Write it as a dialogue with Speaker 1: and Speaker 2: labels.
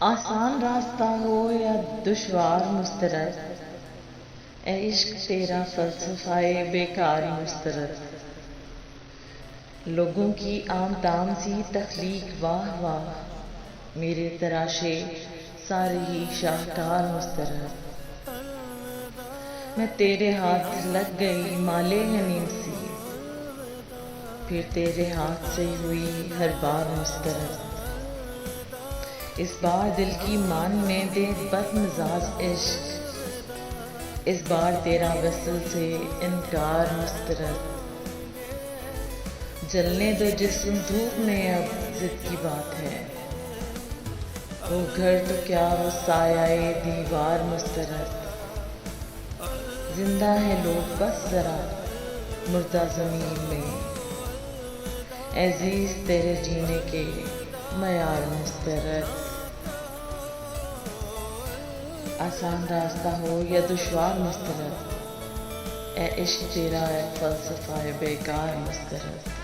Speaker 1: آسان راستہ ہو یا دشوار مسترد، اے عشق تیرا فلسفہ بیکار مسترد۔ لوگوں کی عام تام سی تخلیق واہ واہ، میرے تراشے سارے ہی شاہکار مسترد۔ میں تیرے ہاتھ لگ گئی مالے غنیم سی، پھر تیرے ہاتھ سے ہوئی ہر بار مسترد۔ اس بار دل کی ماننے دے بد مزاج عشق، اس بار تیرا وصل سے انکار مسترد۔ جلنے دو جسم دھوپ میں اب ضد کی بات ہے، وہ گھر تو کیا وہ سایہ دیوار مسترد۔ زندہ ہے لوگ بس ذرا مردہ زمین میں، اے عزیز تیرے جینے کے معیار مسترد۔ آسان راستہ ہو یا دشوار مسترد، اے عشق تیرا ہے فلسفہ بیکار مسترد۔